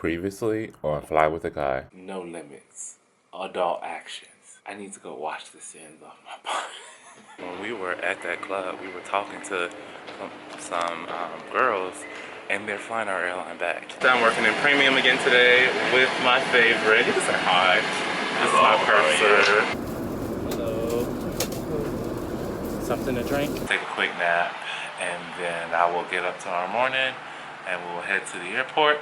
Previously on Fly with a Guy. No limits. Adult actions. I need to go wash the sins off my body. When we were at that club, we were talking to some girls, and they're flying our airline back. I'm working in premium again today with my favorite. You can say hi. This is my purser. Hello. Something to drink? Take a quick nap, and then I will get up tomorrow morning, and we'll head to the airport.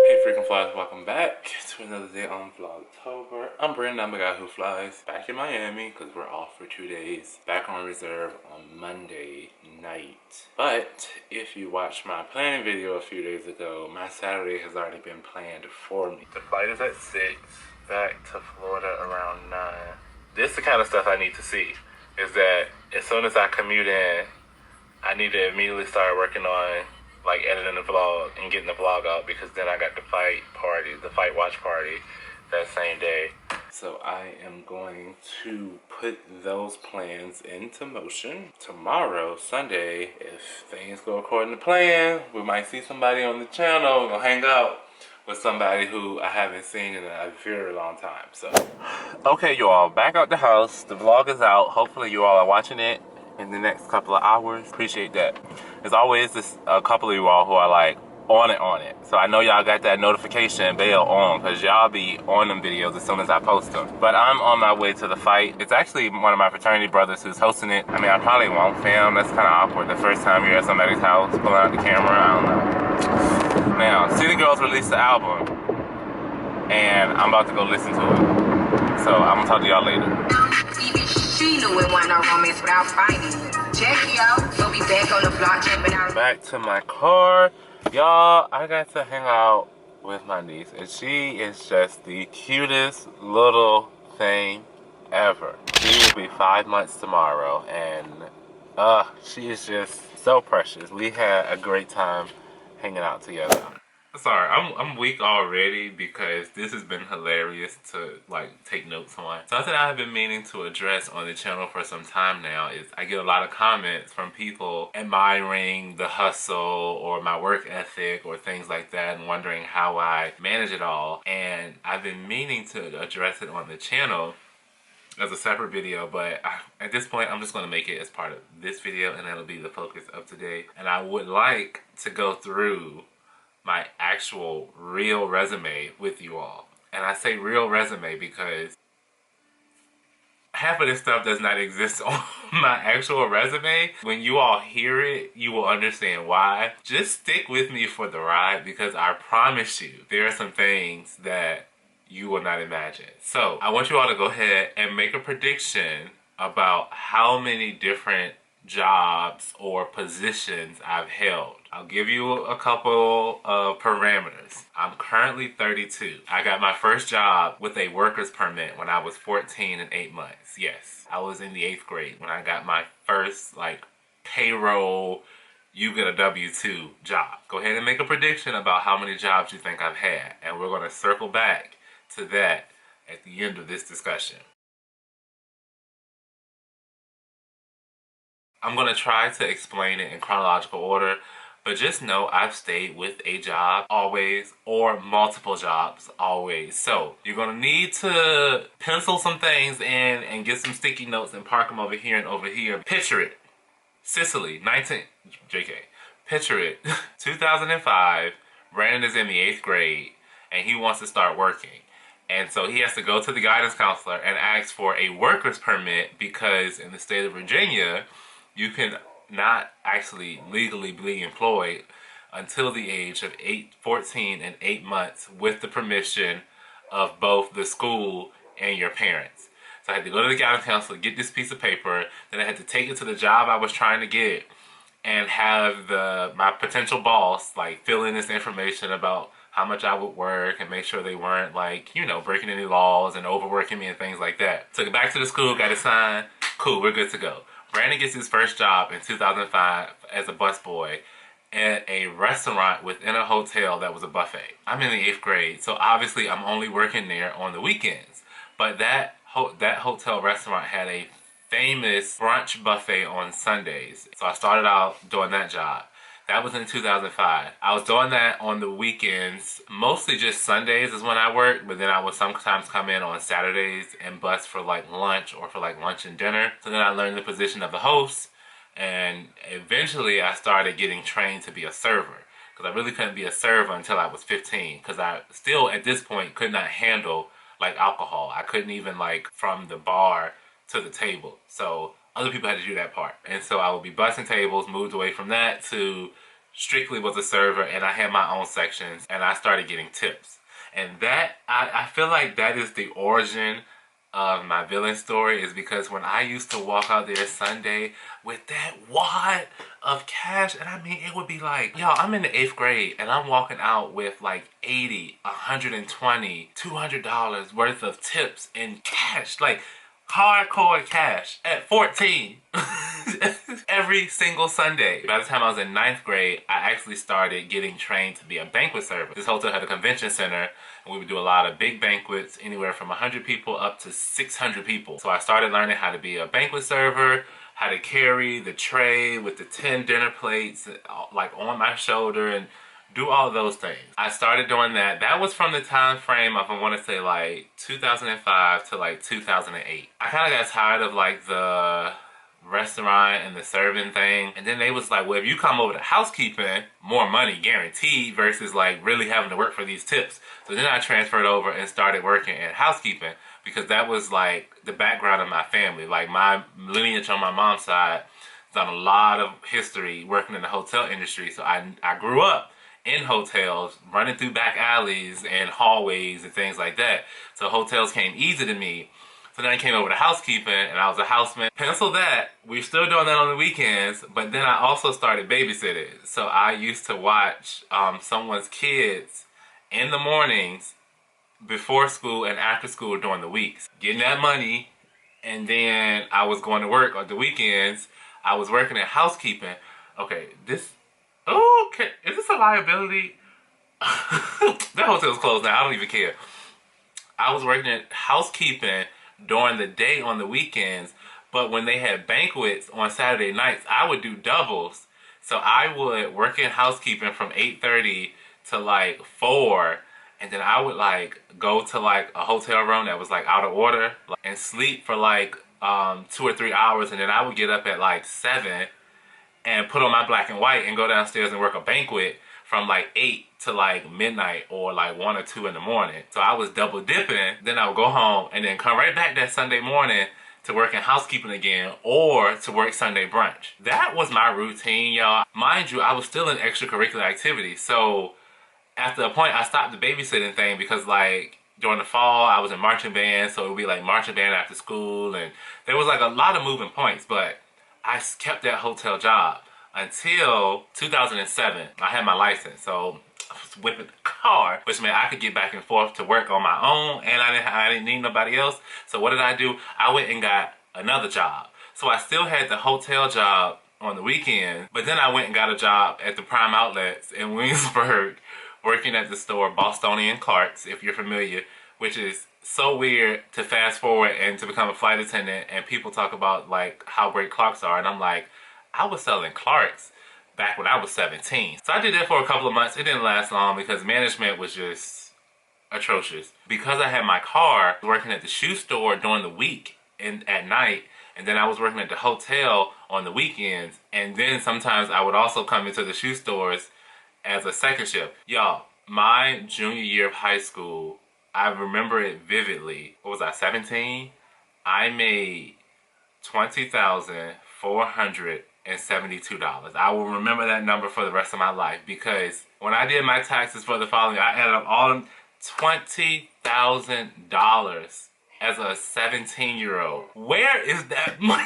Hey freaking flies, welcome back to another day on Vlogtober. I'm Brandon, I'm the guy who flies, back in Miami because we're off for 2 days. Back on reserve on Monday night. But if you watched my planning video a few days ago, my Saturday has already been planned for me. The flight is at 6, back to Florida around 9. This is the kind of stuff I need to see, is that as soon as I commute in, I need to immediately start working on like editing the vlog and getting the vlog out, because then I got the fight watch party that same day. So I am going to put those plans into motion. Tomorrow, Sunday, if things go according to plan, we might see somebody on the channel. We'll hang out with somebody who I haven't seen in a very long time. So, okay, you all, back out the house. The vlog is out. Hopefully you all are watching it in the next couple of hours. Appreciate that. There's always a couple of you all who are like on it. So I know y'all got that notification bell on, because y'all be on them videos as soon as I post them. But I'm on my way to the fight. It's actually one of my fraternity brothers who's hosting it. I mean, I probably won't film. That's kind of awkward. The first time you're at somebody's house, pulling out the camera, I don't know. Now, City Girls released the album, and I'm about to go listen to it. So I'm gonna talk to y'all later. Even she knew it wasn't no romance without fighting. Jackie out, so we back on the block jumping out. Back to my car. Y'all, I got to hang out with my niece, and she is just the cutest little thing ever. She will be 5 months tomorrow, and she is just so precious. We had a great time hanging out together. Sorry, I'm weak already because this has been hilarious to like take notes on. Something I have been meaning to address on the channel for some time now is I get a lot of comments from people admiring the hustle or my work ethic or things like that, and wondering how I manage it all. And I've been meaning to address it on the channel as a separate video, but at this point I'm just going to make it as part of this video, and that'll be the focus of today. And I would like to go through my actual real resume with you all. And I say real resume because half of this stuff does not exist on my actual resume. When you all hear it, you will understand why. Just stick with me for the ride, because I promise you there are some things that you will not imagine. So I want you all to go ahead and make a prediction about how many different jobs or positions I've held. I'll give you a couple of parameters. I'm currently 32. I got my first job with a worker's permit when I was 14 and 8 months. Yes, I was in the 8th grade when I got my first like payroll, you get a W-2 job. Go ahead and make a prediction about how many jobs you think I've had, and we're going to circle back to that at the end of this discussion. I'm going to try to explain it in chronological order, but just know I've stayed with a job always, or multiple jobs always. So you're going to need to pencil some things in and get some sticky notes and park them over here and over here. Picture it. Sicily, Picture it. 2005, Brandon is in the 8th grade, and he wants to start working. And so he has to go to the guidance counselor and ask for a worker's permit, because in the state of Virginia, you can not actually legally be employed until the age of 14 and 8 months with the permission of both the school and your parents. So I had to go to the guidance counselor, get this piece of paper, then I had to take it to the job I was trying to get and have my potential boss like fill in this information about how much I would work and make sure they weren't like, you know, breaking any laws and overworking me and things like that. Took it back to the school, got it signed, cool, we're good to go. Brandon gets his first job in 2005 as a busboy at a restaurant within a hotel that was a buffet. I'm in the 8th grade, so obviously I'm only working there on the weekends. But that hotel restaurant had a famous brunch buffet on Sundays. So I started out doing that job. That was in 2005. I was doing that on the weekends. Mostly just Sundays is when I worked, but then I would sometimes come in on Saturdays and bus for like lunch or for like lunch and dinner. So then I learned the position of the host, and eventually I started getting trained to be a server. Because I really couldn't be a server until I was 15. Because I still, at this point, could not handle like alcohol. I couldn't even like from the bar to the table. So other people had to do that part. And so I would be bussing tables, moved away from that to strictly was a server, and I had my own sections, and I started getting tips. And that, I feel like that is the origin of my villain story, is because when I used to walk out there Sunday with that wad of cash, and I mean, it would be like, y'all, I'm in the 8th grade, and I'm walking out with like 80, 120, $200 worth of tips in cash, like hardcore cash at 14 every single Sunday. By the time I was in 9th grade, I actually started getting trained to be a banquet server. This hotel had a convention center, and we would do a lot of big banquets, anywhere from 100 people up to 600 people. So I started learning how to be a banquet server, how to carry the tray with the 10 dinner plates like on my shoulder, and do all of those things. I started doing that. That was from the time frame of, I want to say like 2005 to like 2008. I kind of got tired of like the restaurant and the serving thing, and then they was like, well, if you come over to housekeeping, more money guaranteed versus like really having to work for these tips. So then I transferred over and started working in housekeeping, because that was like the background of my family. Like my lineage on my mom's side done a lot of history working in the hotel industry. So I grew up in hotels, running through back alleys and hallways and things like that. So hotels came easy to me. So then I came over to housekeeping, and I was a houseman. Pencil that, we're still doing that on the weekends, but then I also started babysitting. So I used to watch someone's kids in the mornings, before school and after school during the weeks, getting that money, and then I was going to work on the weekends. I was working in housekeeping. Okay, okay, is this a liability? That hotel's closed now, I don't even care. I was working at housekeeping during the day on the weekends, but when they had banquets on Saturday nights, I would do doubles. So I would work in housekeeping from 8:30 to like 4, and then I would like go to like a hotel room that was like out of order and sleep for like 2 or 3 hours, and then I would get up at like 7 and put on my black and white and go downstairs and work a banquet from like 8 to like midnight or like 1 or 2 in the morning. So I was double dipping. Then I would go home and then come right back that Sunday morning to work in housekeeping again, or to work Sunday brunch. That was my routine, y'all. Mind you, I was still in extracurricular activities. So after a point, I stopped the babysitting thing, because like during the fall, I was in marching band. So it would be like marching band after school, and there was like a lot of moving points, but I kept that hotel job until 2007. I had my license, so I was whipping the car, which meant I could get back and forth to work on my own, and I didn't need nobody else. So what did I do? I went and got another job. So I still had the hotel job on the weekend, but then I went and got a job at the Prime Outlets in Williamsburg, working at the store Bostonian Clark's, if you're familiar, which is so weird to fast forward and to become a flight attendant, and people talk about like how great Clark's are, and I'm like, I was selling Clark's back when I was 17. So I did that for a couple of months. It didn't last long because management was just atrocious. Because I had my car, working at the shoe store during the week and at night, and then I was working at the hotel on the weekends, and then sometimes I would also come into the shoe stores as a second shift. Y'all, my junior year of high school, I remember it vividly. What was I, 17? I made $20,472. I will remember that number for the rest of my life, because when I did my taxes for the following year, I added up all of them, $20,000 as a 17-year-old. Where is that money?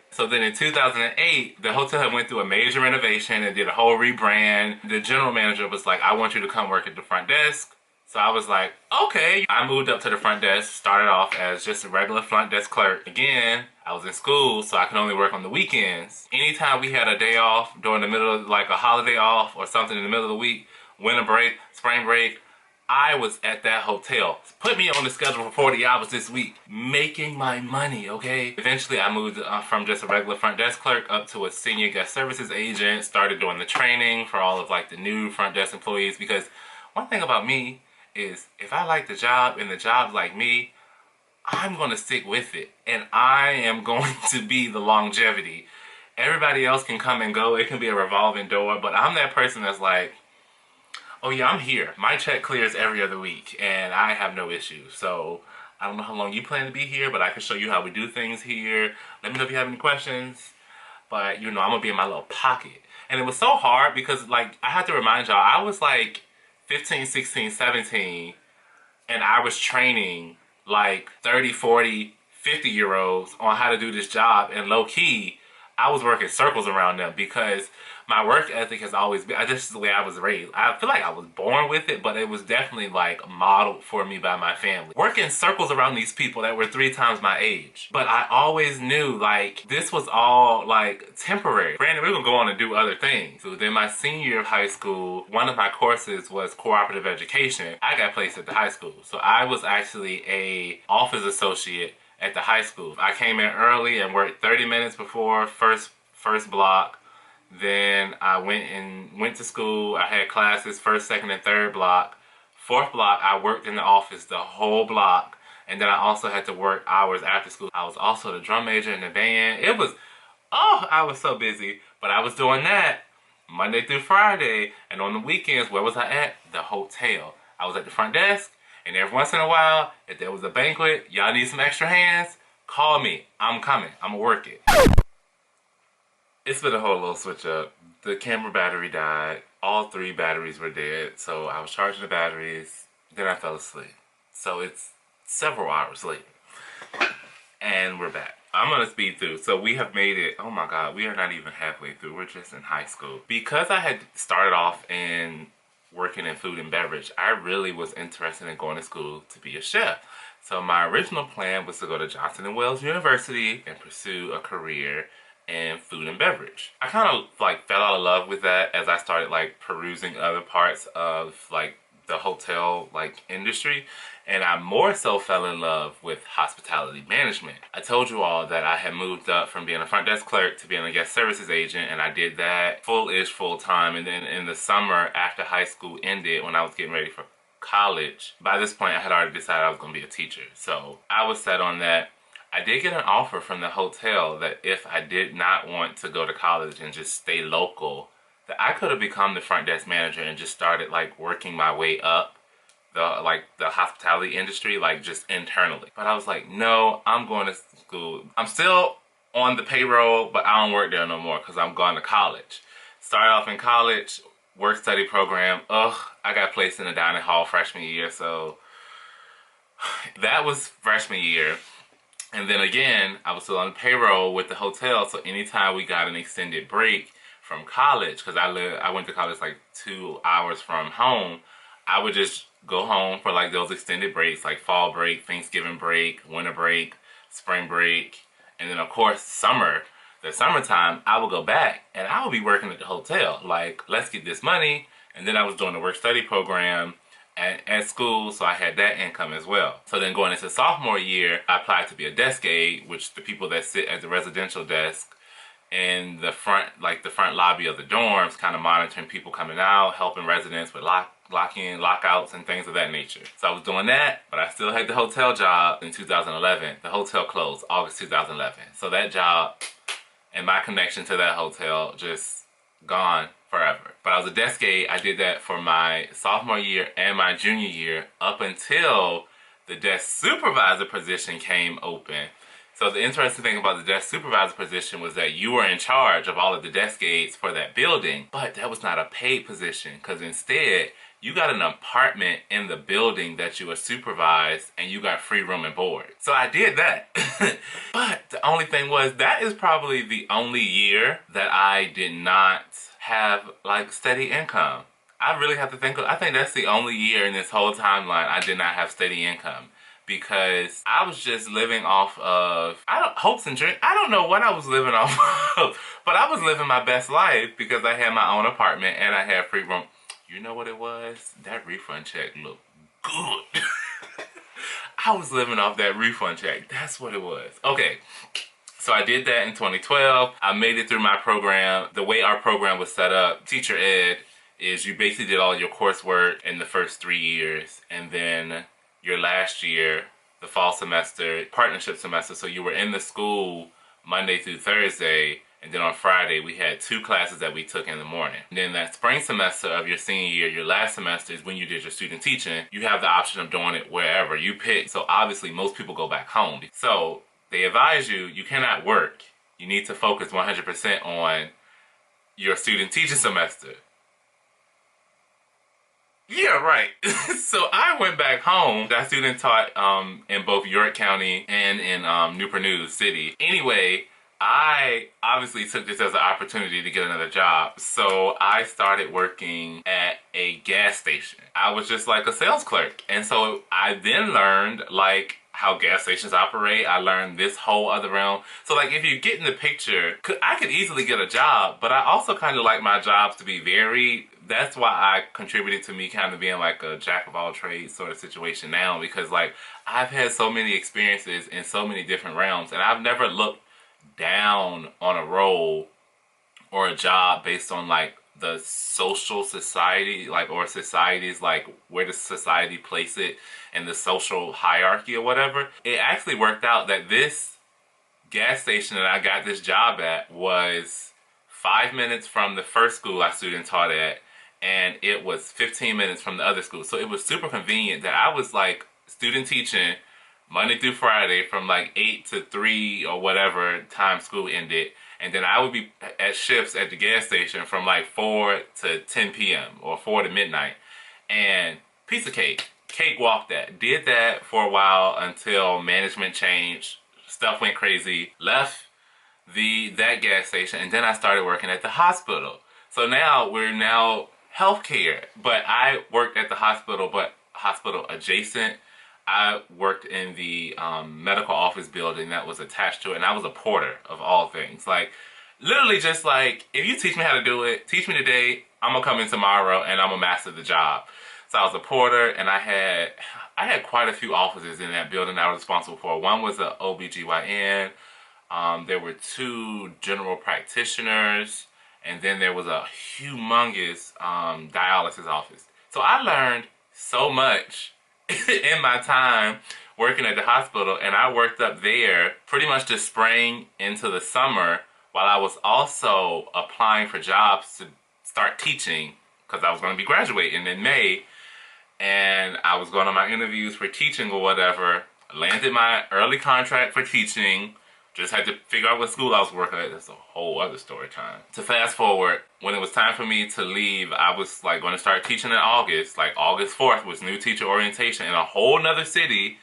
So then in 2008, the hotel had went through a major renovation and did a whole rebrand. The general manager was like, I want you to come work at the front desk. So I was like, okay. I moved up to the front desk, started off as just a regular front desk clerk. Again, I was in school, so I could only work on the weekends. Anytime we had a day off during the middle of like a holiday off or something in the middle of the week, winter break, spring break, I was at that hotel. Put me on the schedule for 40 hours this week, making my money, okay? Eventually, I moved from just a regular front desk clerk up to a senior guest services agent, started doing the training for all of like the new front desk employees, because one thing about me is if I like the job and the job like me, I'm going to stick with it. And I am going to be the longevity. Everybody else can come and go. It can be a revolving door, but I'm that person that's like, oh yeah, I'm here. My check clears every other week, and I have no issues. So I don't know how long you plan to be here, but I can show you how we do things here. Let me know if you have any questions. But, you know, I'm going to be in my little pocket. And it was so hard because, like, I have to remind y'all, I was like 15, 16, 17, and I was training like 30, 40, 50-year-olds on how to do this job. And low-key, I was working circles around them because my work ethic has always been, just the way I was raised. I feel like I was born with it, but it was definitely like modeled for me by my family. Working circles around these people that were 3 times my age. But I always knew like this was all like temporary. Granted, we were gonna go on and do other things. So then my senior year of high school, one of my courses was cooperative education. I got placed at the high school. So I was actually a office associate at the high school. I came in early and worked 30 minutes before first block. Then I went to school. I had classes first, second, and third block. Fourth block, I worked in the office the whole block. And then I also had to work hours after school. I was also the drum major in the band. It was, oh, I was so busy. But I was doing that Monday through Friday. And on the weekends, where was I at? The hotel. I was at the front desk. And every once in a while, if there was a banquet, y'all need some extra hands, call me. I'm coming. I'm gonna work it. It's been a whole little switch up. The camera battery died. All 3 batteries were dead. So I was charging the batteries. Then I fell asleep. So it's several hours later. And we're back. I'm gonna speed through. So we have made it, oh my God, we are not even halfway through. We're just in high school. Because I had started off in working in food and beverage, I really was interested in going to school to be a chef. So my original plan was to go to Johnson & Wales University and pursue a career in food and beverage. I kind of like fell out of love with that as I started like perusing other parts of like the hotel like industry, and I more so fell in love with hospitality management. I told you all that I had moved up from being a front desk clerk to being a guest services agent, and I did that full time. And then in the summer after high school ended, when I was getting ready for college, by this point I had already decided I was going to be a teacher. So I was set on that. I did get an offer from the hotel that if I did not want to go to college and just stay local, that I could have become the front desk manager and just started like working my way up the hospitality industry, like just internally. But I was like, no, I'm going to school. I'm still on the payroll, but I don't work there no more because I'm going to college. Started off in college, work study program. Ugh, I got placed in the dining hall freshman year, so that was freshman year. And then again, I was still on the payroll with the hotel, so anytime we got an extended break from college, because I went to college like 2 hours from home, I would just go home for like those extended breaks, like fall break, Thanksgiving break, winter break, spring break, and then of course the summertime, I would go back and I would be working at the hotel, like let's get this money. And then I was doing the work study program at school, so I had that income as well. So then going into sophomore year, I applied to be a desk aide, which the people that sit at the residential desk in the front lobby of the dorms, kind of monitoring people coming out, helping residents with lock-in, lockouts, and things of that nature. So I was doing that, but I still had the hotel job in 2011. The hotel closed August 2011. So that job and my connection to that hotel just gone forever. But I was a desk aide. I did that for my sophomore year and my junior year up until the desk supervisor position came open. So the interesting thing about the desk supervisor position was that you were in charge of all of the desk aides for that building, but that was not a paid position, because instead you got an apartment in the building that you were supervised and you got free room and board. So I did that. But the only thing was, that is probably the only year that I did not have like steady income. I really have to think. I think that's the only year in this whole timeline I did not have steady income. Because I was just living off of hopes and dreams. I don't know what I was living off of, but I was living my best life because I had my own apartment and I had free room. You know what it was? That refund check looked good. I was living off that refund check. That's what it was. Okay. So I did that in 2012. I made it through my program. The way our program was set up, teacher ed, is you basically did all your coursework in the first 3 years, and then your last year, the fall semester, partnership semester, so you were in the school Monday through Thursday, and then on Friday we had 2 classes that we took in the morning. And then that spring semester of your senior year, your last semester, is when you did your student teaching. You have the option of doing it wherever you pick. So obviously most people go back home. So they advise you cannot work. You need to focus 100% on your student teaching semester. Yeah, right. So I went back home. I student taught in both York County and in Newport News City. Anyway, I obviously took this as an opportunity to get another job. So I started working at a gas station. I was just like a sales clerk. And so I then learned like how gas stations operate. I learned this whole other realm. So like if you get in the picture, I could easily get a job, but I also kind of like my jobs to be varied. That's why I contributed to me kind of being like a jack of all trades sort of situation now, because like I've had so many experiences in so many different realms, and I've never looked down on a role or a job based on like the social society, like, or societies, like where does society place it in the social hierarchy or whatever. It actually worked out that this gas station that I got this job at was 5 minutes from the first school I student taught at, and it was 15 minutes from the other school. So it was super convenient that I was like student teaching Monday through Friday from like 8 to 3 or whatever time school ended. And then I would be at shifts at the gas station from like 4 to 10 p.m. or 4 to midnight. And piece of cake. Cake walked that. Did that for a while until management changed. Stuff went crazy. Left that gas station, and then I started working at the hospital. So now we're healthcare, but I worked at the hospital, but hospital adjacent. I worked in the medical office building that was attached to it, and I was a porter of all things. Like, literally just like, if you teach me how to do it, teach me today, I'm gonna come in tomorrow and I'm gonna master the job. So I was a porter, and I had quite a few offices in that building I was responsible for. One was a OBGYN, there were 2 general practitioners, and then there was a humongous dialysis office. So I learned so much in my time working at the hospital, and I worked up there pretty much the spring into the summer while I was also applying for jobs to start teaching, because I was going to be graduating in May, and I was going on my interviews for teaching or whatever. I landed my early contract for teaching. Just had to figure out what school I was working at. That's a whole other story time. To fast forward, when it was time for me to leave, I was like going to start teaching in August. Like August 4th was new teacher orientation in a whole nother city.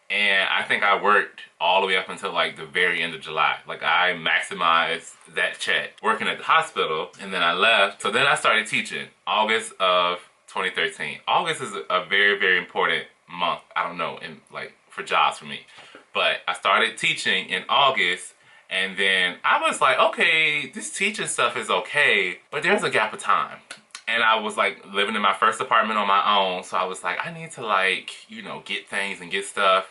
And I think I worked all the way up until like the very end of July. Like I maximized that check working at the hospital, and then I left. So then I started teaching August of 2013. August is a very, very important month. I don't know, in like for jobs for me. But I started teaching in August, and then I was like, okay, this teaching stuff is okay, but there's a gap of time. And I was like living in my first apartment on my own, so I was like, I need to like, you know, get things and get stuff.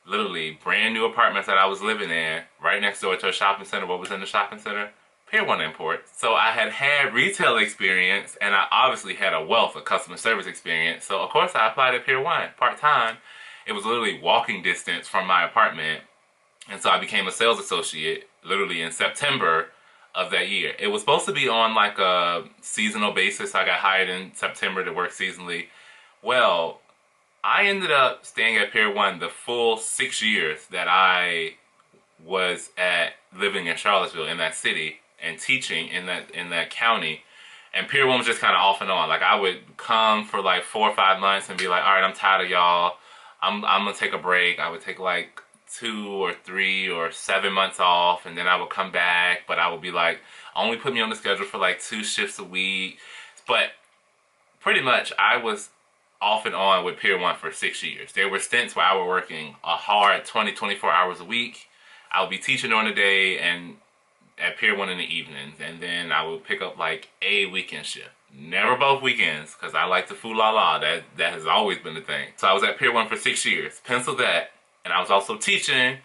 Literally brand new apartments that I was living in, right next door to a shopping center. What was in the shopping center? Pier 1 Import. So I had retail experience, and I obviously had a wealth of customer service experience. So of course I applied at Pier 1 part-time. It was literally walking distance from my apartment. And so I became a sales associate literally in September of that year. It was supposed to be on like a seasonal basis. I got hired in September to work seasonally. Well, I ended up staying at Pier 1 the full 6 years that I was living in Charlottesville, in that city, and teaching in that county. And Pier 1 was just kind of off and on. Like I would come for like 4 or 5 months and be like, all right, I'm tired of y'all. I'm gonna take a break. I would take like 2 or 3 or 7 months off, and then I would come back, but I would be like, only put me on the schedule for like 2 shifts a week. But pretty much I was off and on with Pier 1 for 6 years. There were stints where I was working a hard 20, 24 hours a week. I would be teaching during the day and at Pier 1 in the evenings, and then I would pick up like a weekend shift. Never both weekends, because I like the foo-la-la. That has always been the thing. So I was at Pier 1 for 6 years. Pencil that. And I was also teaching.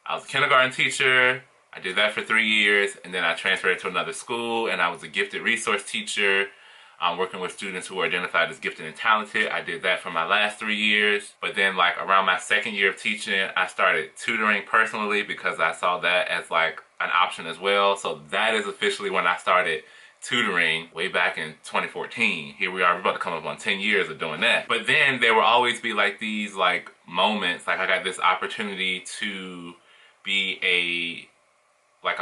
I was a kindergarten teacher. I did that for 3 years, and then I transferred to another school, and I was a gifted resource teacher. Working with students who were identified as gifted and talented. I did that for my last 3 years. But then like around my second year of teaching, I started tutoring personally because I saw that as like an option as well. So that is officially when I started tutoring way back in 2014. Here we are, we're about to come up on 10 years of doing that. But then there will always be like these like moments, like I got this opportunity to be a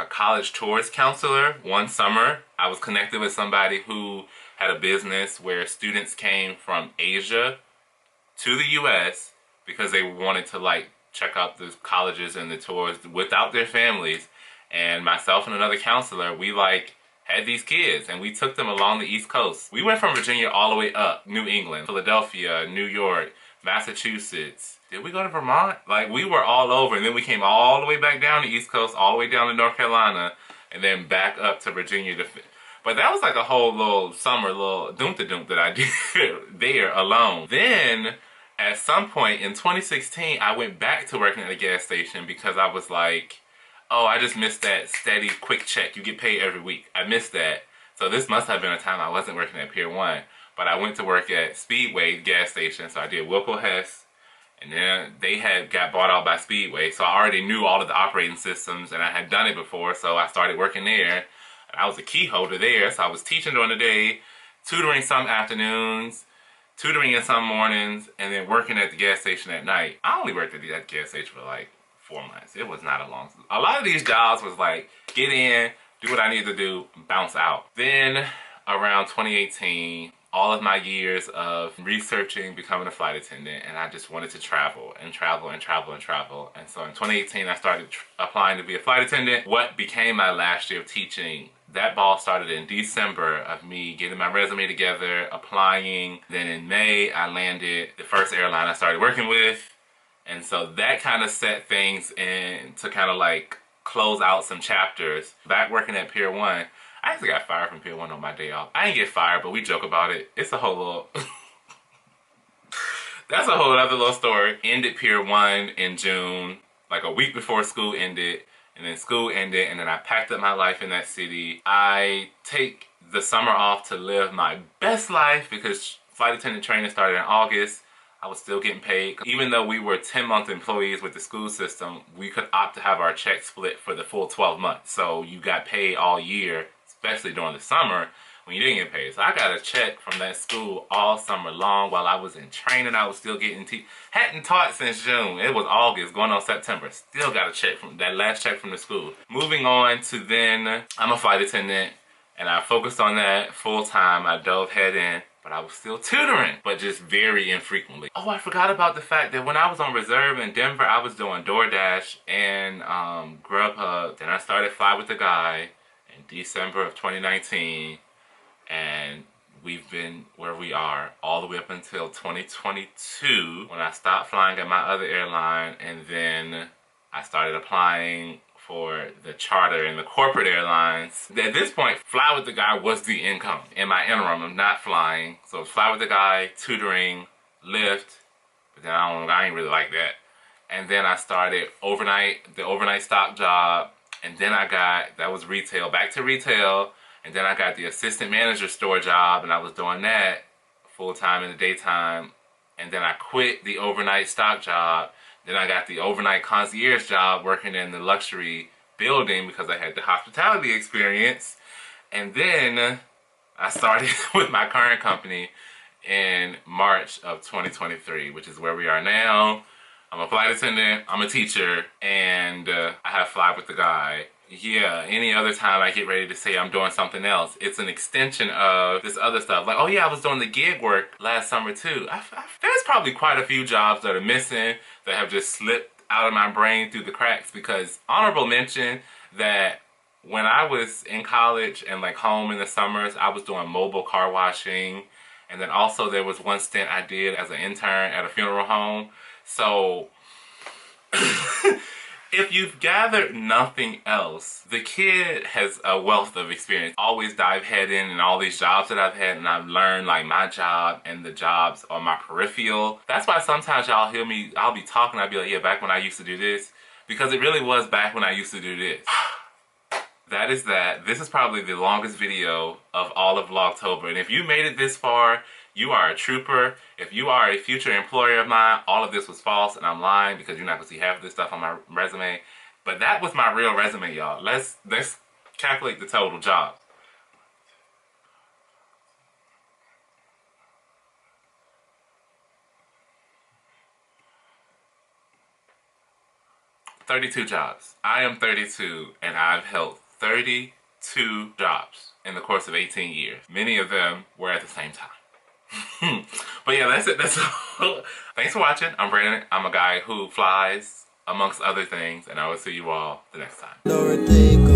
college tourist counselor one summer. I was connected with somebody who had a business where students came from Asia to the US because they wanted to like check out the colleges and the tours without their families. And myself and another counselor, we like had these kids and we took them along the East Coast. We went from Virginia all the way up, New England, Philadelphia, New York, Massachusetts. Did we go to Vermont? Like we were all over, and then we came all the way back down the East Coast, all the way down to North Carolina, and then back up to Virginia to but that was like a whole little summer, little doom-to-doom that I did there alone. Then, at some point in 2016, I went back to working at a gas station because I was like, oh, I just missed that steady, quick check. You get paid every week. I missed that. So this must have been a time I wasn't working at Pier 1. But I went to work at Speedway Gas Station. So I did Wilco Hess. And then they had got bought out by Speedway. So I already knew all of the operating systems and I had done it before. So I started working there. I was a key holder there, so I was teaching during the day, tutoring some afternoons, tutoring in some mornings, and then working at the gas station at night. I only worked at the gas station for like 4 months. It was not a long time. A lot of these jobs was like, get in, do what I need to do, bounce out. Then around 2018, all of my years of researching becoming a flight attendant, and I just wanted to travel and travel and travel and travel. And so in 2018, I started applying to be a flight attendant. What became my last year of teaching, that ball started in December of me getting my resume together, applying. Then in May, I landed the first airline I started working with. And so that kind of set things in to kind of like close out some chapters. Back working at Pier 1, I actually got fired from Pier 1 on my day off. I didn't get fired, but we joke about it. It's a whole little... That's a whole other little story. Ended Pier 1 in June, like a week before school ended. And then school ended, and then I packed up my life in that city. I take the summer off to live my best life because flight attendant training started in August. I was still getting paid. Even though we were 10-month employees with the school system, we could opt to have our check split for the full 12 months. So you got paid all year, especially during the summer when you didn't get paid. So I got a check from that school all summer long. While I was in training, I was still getting hadn't taught since June. It was August, going on September. Still got a check from that last check from the school. Moving on to then, I'm a flight attendant, and I focused on that full time. I dove head in, but I was still tutoring, but just very infrequently. Oh, I forgot about the fact that when I was on reserve in Denver, I was doing DoorDash and Grubhub. Then I started FlyWithAGuy in December of 2019. And we've been where we are all the way up until 2022 when I stopped flying at my other airline, and then I started applying for the charter and the corporate airlines. At this point, FlyWithAGuy was the income in my interim of not flying. So FlyWithAGuy, tutoring, Lyft, but then I ain't really like that. And then I started the overnight stock job, and then that was retail, back to retail. And then I got the assistant manager store job, and I was doing that full-time in the daytime. And then I quit the overnight stock job. Then I got the overnight concierge job working in the luxury building because I had the hospitality experience. And then I started with my current company in March of 2023, which is where we are now. I'm a flight attendant, I'm a teacher, and I have FlyWithAGuy. Yeah, any other time I get ready to say I'm doing something else, it's an extension of this other stuff. Like, oh yeah, I was doing the gig work last summer too. There's probably quite a few jobs that are missing that have just slipped out of my brain through the cracks, because honorable mention that when I was in college and like home in the summers, I was doing mobile car washing And then also there was one stint I did as an intern at a funeral home. So if you've gathered nothing else, the kid has a wealth of experience. Always dive head in all these jobs that I've had, and I've learned like my job and the jobs on my peripheral. That's why sometimes y'all hear me, I'll be talking, I'll be like, yeah, back when I used to do this. Because it really was back when I used to do this. That is that. This is probably the longest video of all of Vlogtober. And if you made it this far, you are a trooper. If you are a future employer of mine, all of this was false and I'm lying because you're not going to see half of this stuff on my resume. But that was my real resume, y'all. Let's calculate the total jobs. 32 jobs. I am 32 and I've held 32 jobs in the course of 18 years. Many of them were at the same time. But yeah, that's it. That's all. Thanks for watching. I'm Brandon. I'm a guy who flies, amongst other things, and I will see you all the next time.